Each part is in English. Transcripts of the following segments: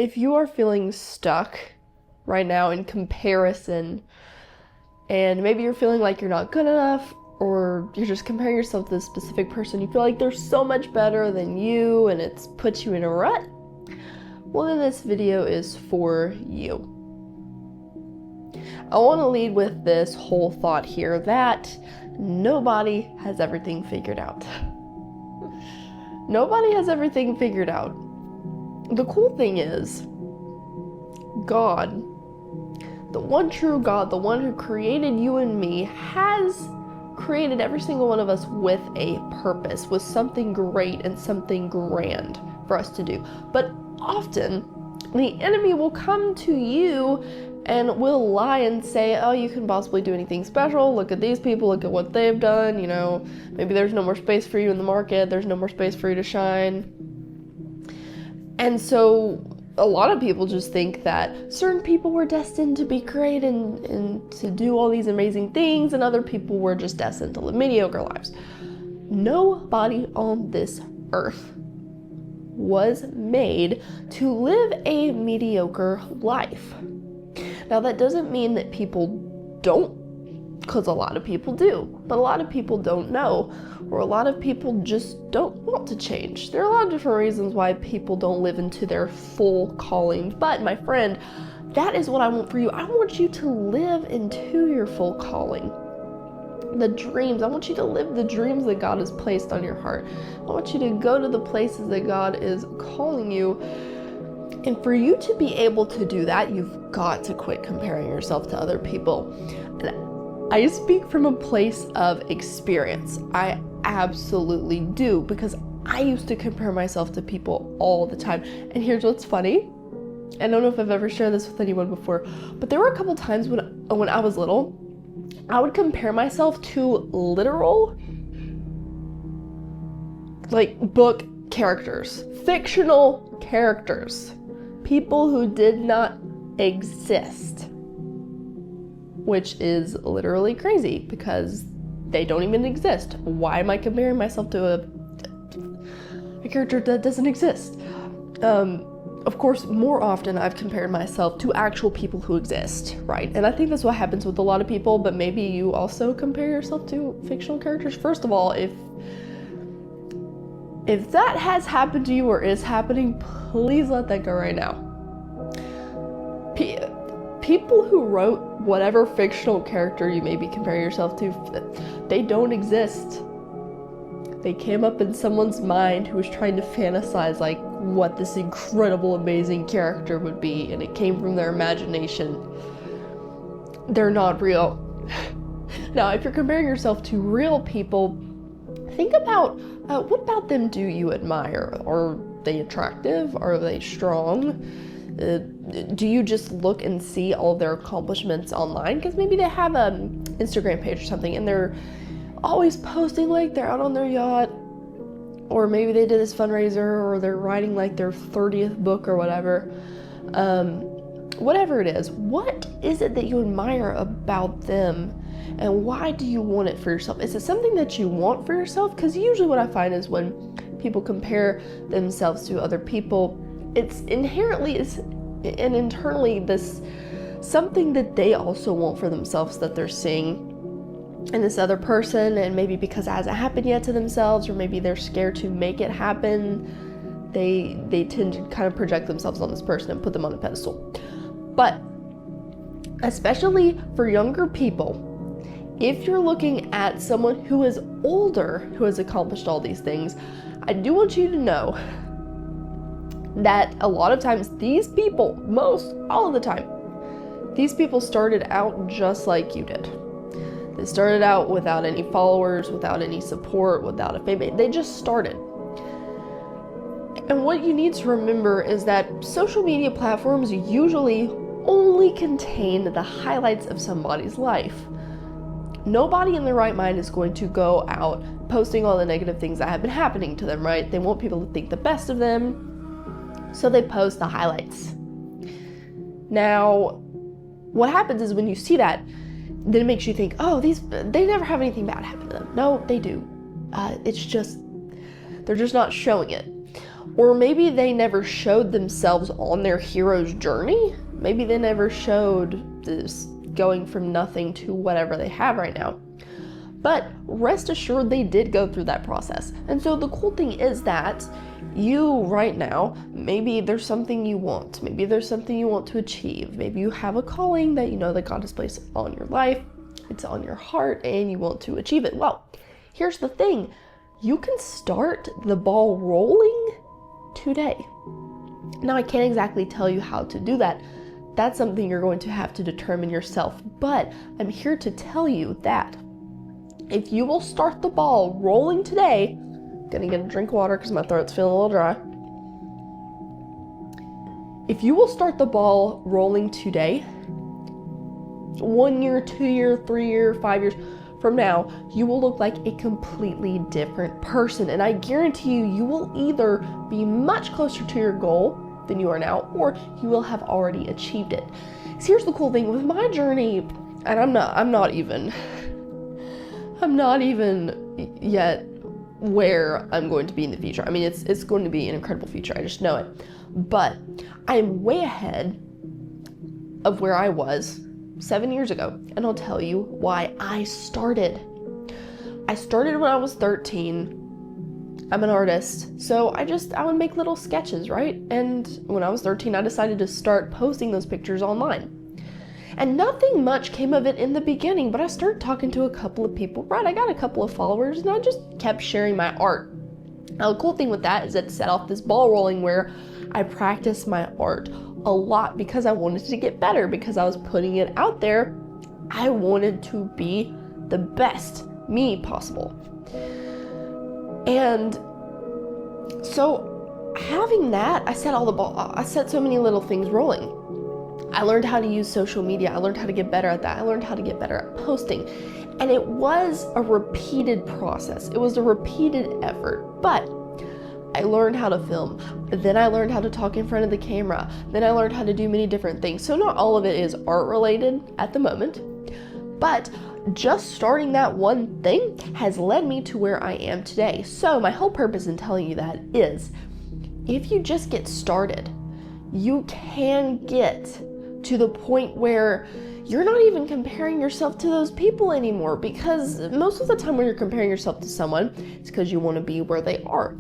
if you are feeling stuck right now in comparison, and maybe you're feeling like you're not good enough, or you're just comparing yourself to this specific person, you feel like they're so much better than you and it's put you in a rut, well then this video is for you. I want to lead with this whole thought here that nobody has everything figured out. Nobody has everything figured out. The cool thing is, God, the one true God, the one who created you and me, has created every single one of us with a purpose, with something great and something grand for us to do. But often, the enemy will come to you and will lie and say, oh, you can possibly do anything special. Look at these people, look at what they've done. You know, maybe there's no more space for you in the market. There's no more space for you to shine. And so a lot of people just think that certain people were destined to be great and to do all these amazing things, and other people were just destined to live mediocre lives. Nobody on this earth was made to live a mediocre life. Now, that doesn't mean that people don't, because a lot of people do, but a lot of people don't know, or a lot of people just don't want to change. There are a lot of different reasons why people don't live into their full calling, but my friend, that is what I want for you. I want you to live into your full calling. The dreams, I want you to live the dreams that God has placed on your heart. I want you to go to the places that God is calling you. And for you to be able to do that, you've got to quit comparing yourself to other people. And I speak from a place of experience. I absolutely do, because I used to compare myself to people all the time. And here's what's funny. I don't know if I've ever shared this with anyone before, but there were a couple times when I was little, I would compare myself to literal, like, book characters, fictional characters, people who did not exist, which is literally crazy because they don't even exist. Why am I comparing myself to a character that doesn't exist? Of course, more often I've compared myself to actual people who exist, right? And I think that's what happens with a lot of people, but maybe you also compare yourself to fictional characters. First of all, if that has happened to you or is happening, please let that go right now. People who wrote whatever fictional character you may be comparing yourself to, they don't exist. They came up in someone's mind who was trying to fantasize like what this incredible, amazing character would be, and it came from their imagination. They're not real. Now, if you're comparing yourself to real people, think about what about them do you admire? Are they attractive? Are they strong? Do you just look and see all their accomplishments online? Because maybe they have an Instagram page or something and they're always posting like they're out on their yacht, or maybe they did this fundraiser, or they're writing like their 30th book or whatever. Whatever it is, what is it that you admire about them? And why do you want it for yourself? Is it something that you want for yourself? Because usually what I find is when people compare themselves to other people, it's inherently and internally this something that they also want for themselves that they're seeing in this other person, and maybe because it hasn't happened yet to themselves, or maybe they're scared to make it happen, they tend to kind of project themselves on this person and put them on a pedestal. But especially for younger people, if you're looking at someone who is older, who has accomplished all these things, I do want you to know that a lot of times these people, all of the time, these people started out just like you did. They started out without any followers, without any support, without a fame. They just started. And what you need to remember is that social media platforms usually only contain the highlights of somebody's life. Nobody in their right mind is going to go out posting all the negative things that have been happening to them, right? They want people to think the best of them, so they post the highlights. Now, what happens is when you see that, then it makes you think, oh, they never have anything bad happen to them. No, they do. It's just, they're just not showing it. Or maybe they never showed themselves on their hero's journey. Maybe they never showed this going from nothing to whatever they have right now. But rest assured, they did go through that process. And so the cool thing is that you right now, maybe there's something you want. Maybe there's something you want to achieve. Maybe you have a calling that you know that God has placed on your life. It's on your heart and you want to achieve it. Well, here's the thing. You can start the ball rolling today. Now, I can't exactly tell you how to do that. That's something you're going to have to determine yourself. But I'm here to tell you that if you will start the ball rolling today, I'm gonna get a drink of water because my throat's feeling a little dry. If you will start the ball rolling today, 1 year, 2 year, 3 year, 5 years from now, you will look like a completely different person. And I guarantee you, you will either be much closer to your goal than you are now, or you will have already achieved it. So here's the cool thing with my journey, and I'm not even yet where I'm going to be in the future. I mean, it's going to be an incredible future. I just know it. But I'm way ahead of where I was 7 years ago. And I'll tell you why I started. I started when I was 13. I'm an artist. So I would make little sketches, right? And when I was 13, I decided to start posting those pictures online. And nothing much came of it in the beginning, but I started talking to a couple of people, right? I got a couple of followers and I just kept sharing my art. Now, the cool thing with that is it set off this ball rolling where I practiced my art a lot because I wanted to get better, because I was putting it out there. I wanted to be the best me possible. And so having that, I set so many little things rolling. I learned how to use social media. I learned how to get better at that. I learned how to get better at posting. And it was a repeated process. It was a repeated effort. But I learned how to film. Then I learned how to talk in front of the camera. Then I learned how to do many different things. So not all of it is art related at the moment. But just starting that one thing has led me to where I am today. So my whole purpose in telling you that is, if you just get started, you can get to the point where you're not even comparing yourself to those people anymore, because most of the time when you're comparing yourself to someone, it's because you want to be where they are.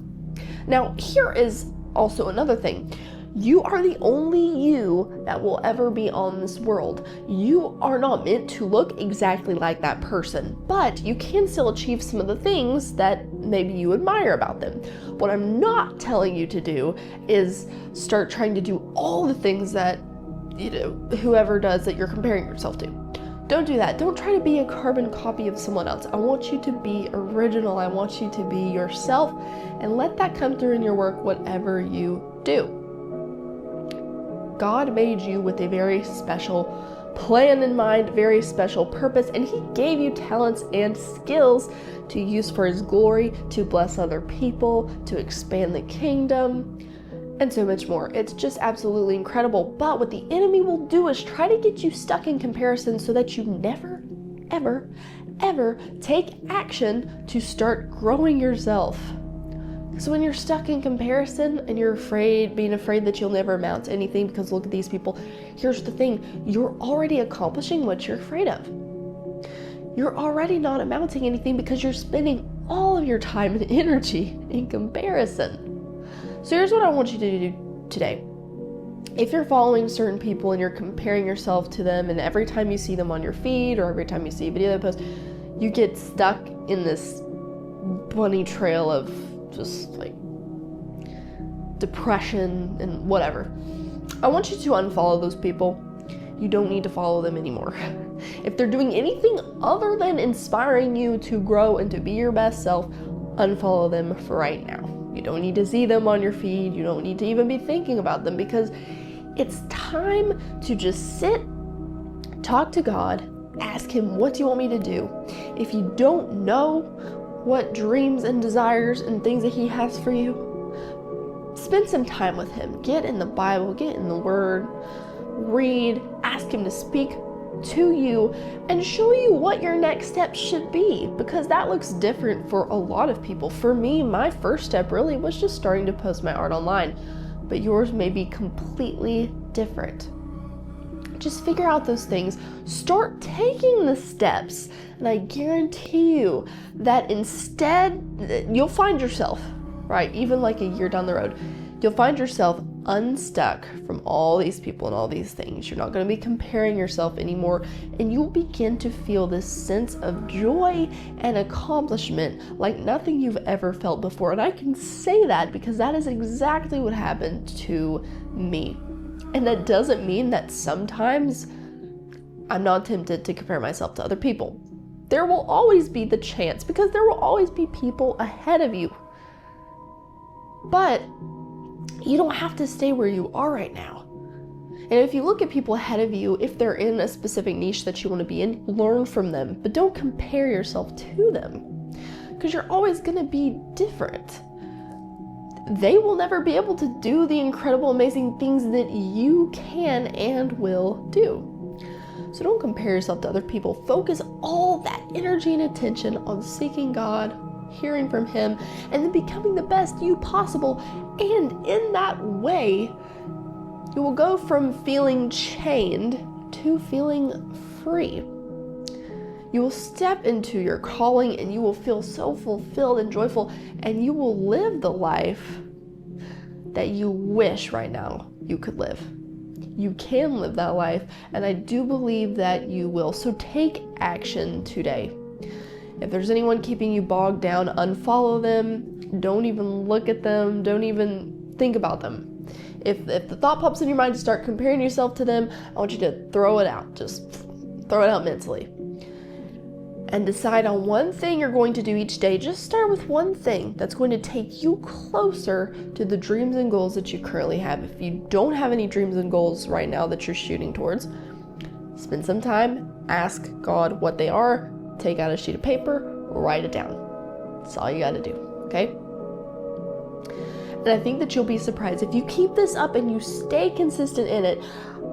Now, here is also another thing. You are the only you that will ever be on this world. You are not meant to look exactly like that person, but you can still achieve some of the things that maybe you admire about them. What I'm not telling you to do is start trying to do all the things that whoever does that you're comparing yourself to. Don't do that. Don't try to be a carbon copy of someone else. I want you to be original. I want you to be yourself, and let that come through in your work, whatever you do. God made you with a very special plan in mind, very special purpose, and He gave you talents and skills to use for His glory, to bless other people, to expand the kingdom, and so much more. It's just absolutely incredible. But what the enemy will do is try to get you stuck in comparison so that you never, ever, ever take action to start growing yourself. So when you're stuck in comparison and you're being afraid that you'll never amount to anything because look at these people, here's the thing, you're already accomplishing what you're afraid of. You're already not amounting anything because you're spending all of your time and energy in comparison. So here's what I want you to do today. If you're following certain people and you're comparing yourself to them, and every time you see them on your feed or every time you see a video they post, you get stuck in this bunny trail of just like depression and whatever, I want you to unfollow those people. You don't need to follow them anymore. If they're doing anything other than inspiring you to grow and to be your best self, unfollow them for right now. You don't need to see them on your feed. You don't need to even be thinking about them, because it's time to just sit, talk to God, ask Him, what do you want me to do? If you don't know what dreams and desires and things that He has for you, spend some time with Him. Get in the Bible, get in the Word, read, ask Him to speak to you and show you what your next step should be, because that looks different for a lot of people. For me, my first step really was just starting to post my art online, but yours may be completely different. Just figure out those things, start taking the steps, and I guarantee you that instead you'll find yourself, right, even like a year down the road, you'll find yourself unstuck from all these people and all these things. You're not going to be comparing yourself anymore, and you'll begin to feel this sense of joy and accomplishment like nothing you've ever felt before. And I can say that because that is exactly what happened to me. And that doesn't mean that sometimes I'm not tempted to compare myself to other people. There will always be the chance, because there will always be people ahead of you. But you don't have to stay where you are right now. And if you look at people ahead of you, if they're in a specific niche that you want to be in, learn from them, but don't compare yourself to them, because you're always going to be different. They will never be able to do the incredible, amazing things that you can and will do. So don't compare yourself to other people. Focus all that energy and attention on seeking God, hearing from Him, and then becoming the best you possible. And in that way, you will go from feeling chained to feeling free. You will step into your calling, and you will feel so fulfilled and joyful, and you will live the life that you wish right now you could live. You can live that life, and I do believe that you will. So take action today. If there's anyone keeping you bogged down, unfollow them. Don't even look at them. Don't even think about them. If the thought pops in your mind to start comparing yourself to them, I want you to throw it out. Just throw it out mentally. And decide on one thing you're going to do each day. Just start with one thing that's going to take you closer to the dreams and goals that you currently have. If you don't have any dreams and goals right now that you're shooting towards, spend some time, ask God what they are, take out a sheet of paper, write it down. That's all you got to do, okay? And I think that you'll be surprised. If you keep this up and you stay consistent in it,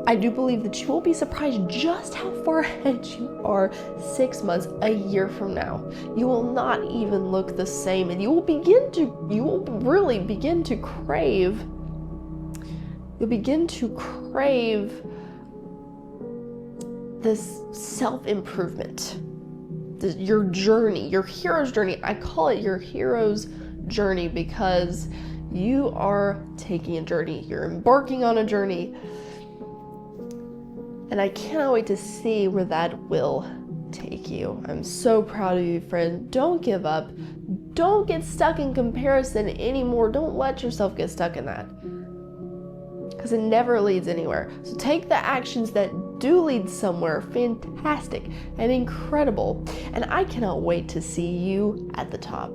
I do believe that you will be surprised just how far ahead you are 6 months, a year from now. You will not even look the same, and you will really begin to crave this self-improvement, your journey, your hero's journey. I call it your hero's journey because you are taking a journey. You're embarking on a journey. And I cannot wait to see where that will take you. I'm so proud of you, friend. Don't give up. Don't get stuck in comparison anymore. Don't let yourself get stuck in that, because it never leads anywhere. So take the actions that do lead somewhere fantastic and incredible. And I cannot wait to see you at the top.